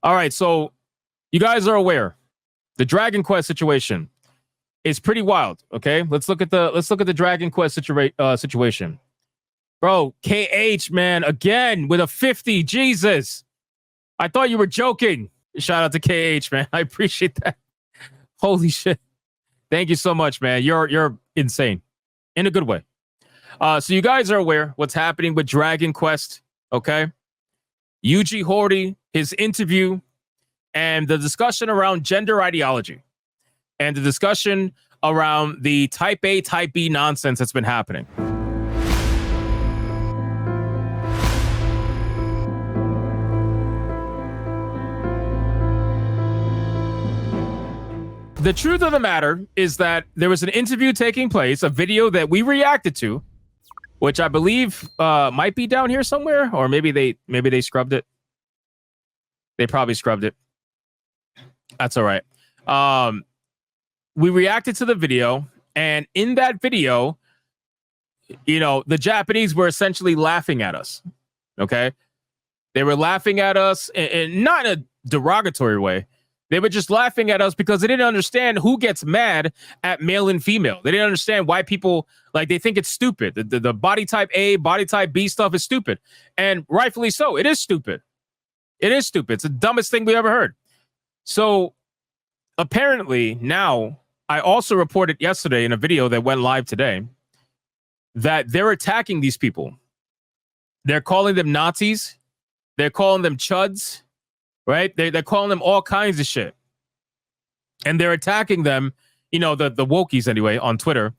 All right, so you guys are aware the Dragon Quest situation is pretty wild. Okay, let's look at the Dragon Quest situation, bro. KH, man, again with a 50. Jesus, I thought you were joking. Shout out to KH, man. I appreciate that. Holy shit. Thank you so much, man. You're insane in a good way. So you guys are aware what's happening with Dragon Quest, okay? Yuji Horii, his interview, and the discussion around gender ideology, and the discussion around the Type A, Type B nonsense that's been happening. The truth of the matter is that there was an interview taking place, a video that we reacted to, which I believe might be down here somewhere, or maybe they scrubbed it. They probably scrubbed it. That's all right. We reacted to the video, and in that video, you know, the Japanese were essentially laughing at us. Okay, they were laughing at us, and not in a derogatory way. They were just laughing at us because they didn't understand who gets mad at male and female. They didn't understand why people, like, they think it's stupid. The body type A, body type B stuff is stupid. And rightfully so. It is stupid. It is stupid. It's the dumbest thing we ever heard. So apparently now, I also reported yesterday in a video that went live today that they're attacking these people. They're calling them Nazis. They're calling them chuds. Right? They're calling them all kinds of shit. And they're attacking them, you know, the wokies anyway on Twitter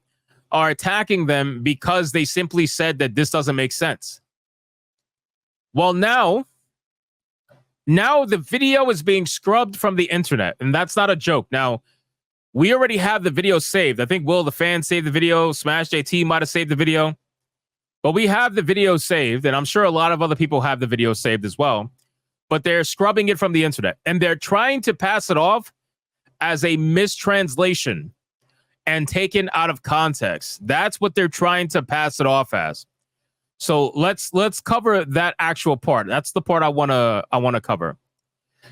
are attacking them because they simply said that this doesn't make sense. Well, now the video is being scrubbed from the internet, and that's not a joke. Now, we already have the video saved. I think Will the Fan saved the video. Smash JT might have saved the video. But we have the video saved, and I'm sure a lot of other people have the video saved as well. But they're scrubbing it from the internet, and they're trying to pass it off as a mistranslation and taken out of context. That's what they're trying to pass it off as. So let's cover that actual part. That's the part I want to cover.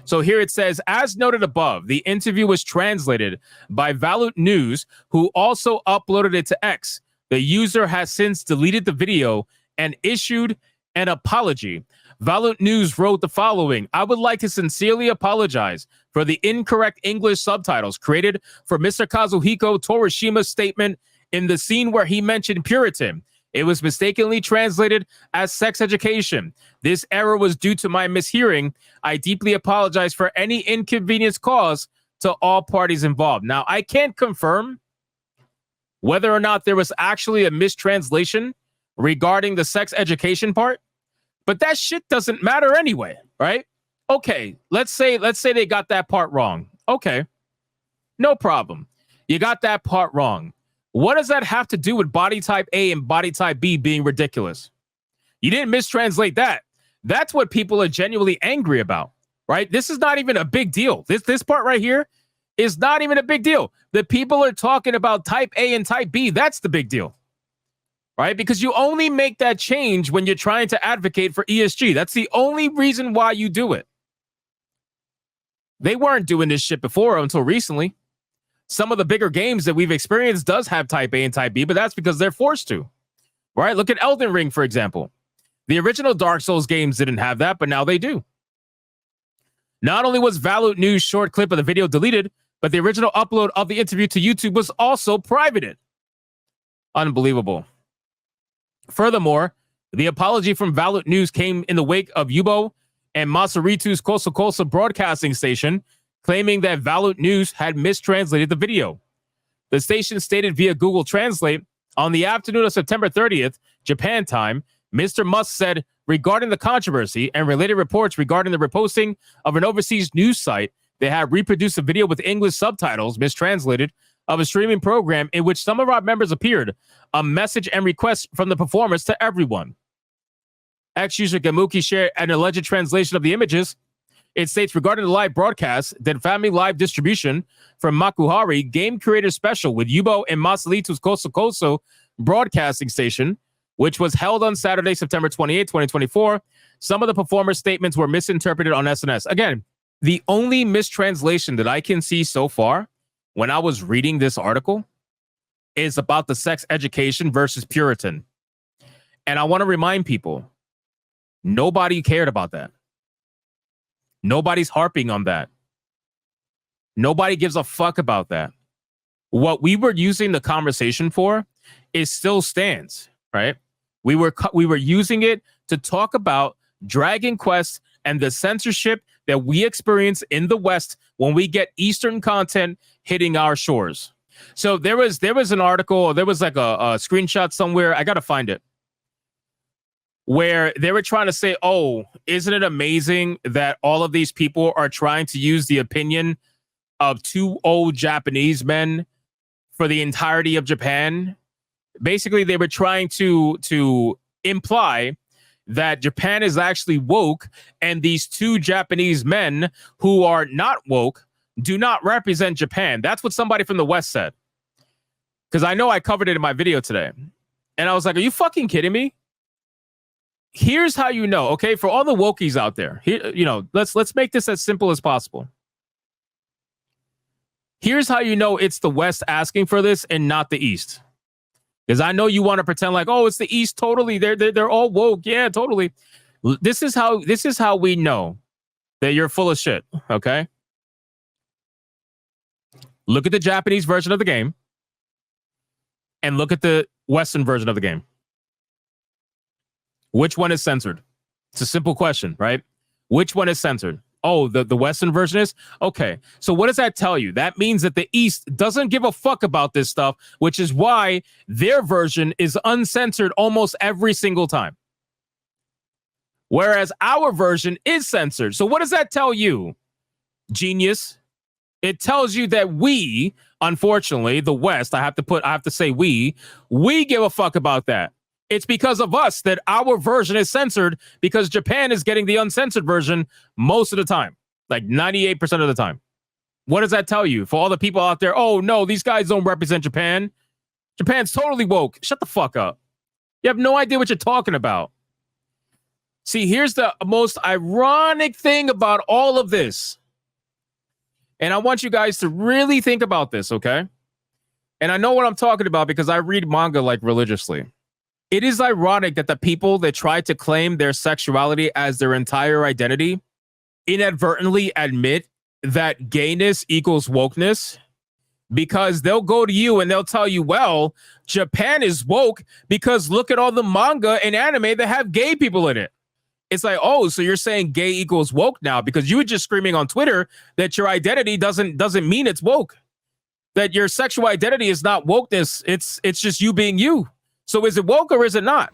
So here it says, as noted above, the interview was translated by Valut News, who also uploaded it to X. The user has since deleted the video and issued an apology. Valut News wrote the following: I would like to sincerely apologize for the incorrect English subtitles created for Mr. Kazuhiko Torishima's statement in the scene where he mentioned Puritan. It was mistakenly translated as sex education. This error was due to my mishearing. I deeply apologize for any inconvenience caused to all parties involved. Now, I can't confirm whether or not there was actually a mistranslation regarding the sex education part. But that shit doesn't matter anyway, right? Okay, let's say they got that part wrong. Okay, no problem. You got that part wrong. What does that have to do with body type A and body type B being ridiculous? You didn't mistranslate that. That's what people are genuinely angry about, right? This is not even a big deal. This part right here is not even a big deal. The people are talking about type A and type B. That's the big deal. Right? Because you only make that change when you're trying to advocate for ESG. That's the only reason why you do it. They weren't doing this shit before until recently. Some of the bigger games that we've experienced does have type A and type B, but that's because they're forced to. Right? Look at Elden Ring, for example. The original Dark Souls games didn't have that, but now they do. Not only was Valut News' short clip of the video deleted, but the original upload of the interview to YouTube was also privated. Unbelievable. Furthermore, the apology from Valut News came in the wake of Yubo and Masaritu's Kosa Kosa broadcasting station, claiming that Valut News had mistranslated the video. The station stated via Google Translate, on the afternoon of September 30th, Japan time, Mr. Musk said, regarding the controversy and related reports regarding the reposting of an overseas news site, they had reproduced a video with English subtitles, mistranslated, of a streaming program in which some of our members appeared, a message and request from the performers to everyone. Ex-user Gamuki shared an alleged translation of the images. It states, regarding the live broadcast, that family live distribution from Makuhari Game Creator Special with Yubo and Masalitu's Koso Koso broadcasting station, which was held on Saturday, September 28, 2024. Some of the performers' statements were misinterpreted on SNS. Again, The only mistranslation that I can see so far when I was reading this article is about the sex education versus Puritan. And I want to remind people, nobody cared about that. Nobody's harping on that. Nobody gives a fuck about that. What we were using the conversation for is still stands, right? We were using it to talk about Dragon Quest and the censorship that we experience in the West when we get Eastern content hitting our shores. So there was an article, or there was like a screenshot somewhere, I gotta find it, where they were trying to say, oh, isn't it amazing that all of these people are trying to use the opinion of two old Japanese men for the entirety of Japan? Basically, they were trying to imply that Japan is actually woke, and these two Japanese men who are not woke do not represent Japan. That's what somebody from the West said. Because I know I covered it in my video today. And I was like, are you fucking kidding me? Here's how you know, okay? For all the wokies out there, here, you know, let's make this as simple as possible. Here's how you know it's the West asking for this and not the East. Because I know you want to pretend like, oh, it's the East. Totally, they're all woke. Yeah, totally. This is how we know that you're full of shit. Okay. Look at the Japanese version of the game, and look at the Western version of the game. Which one is censored? It's a simple question, right? Which one is censored? Oh, the Western version is? Okay. So what does that tell you? That means that the East doesn't give a fuck about this stuff, which is why their version is uncensored almost every single time. Whereas our version is censored. So what does that tell you, genius? It tells you that we, unfortunately, the West, I have to say we give a fuck about that. It's because of us that our version is censored, because Japan is getting the uncensored version most of the time, like 98% of the time. What does that tell you? For all the people out there, oh, no, these guys don't represent Japan. Japan's totally woke. Shut the fuck up. You have no idea what you're talking about. See, here's the most ironic thing about all of this. And I want you guys to really think about this, okay? And I know what I'm talking about because I read manga like religiously. It is ironic that the people that try to claim their sexuality as their entire identity inadvertently admit that gayness equals wokeness, because they'll go to you and they'll tell you, well, Japan is woke because look at all the manga and anime that have gay people in it. It's like, oh, so you're saying gay equals woke now because you were just screaming on Twitter that your identity doesn't mean it's woke, that your sexual identity is not wokeness. It's just you being you. So is it woke or is it not?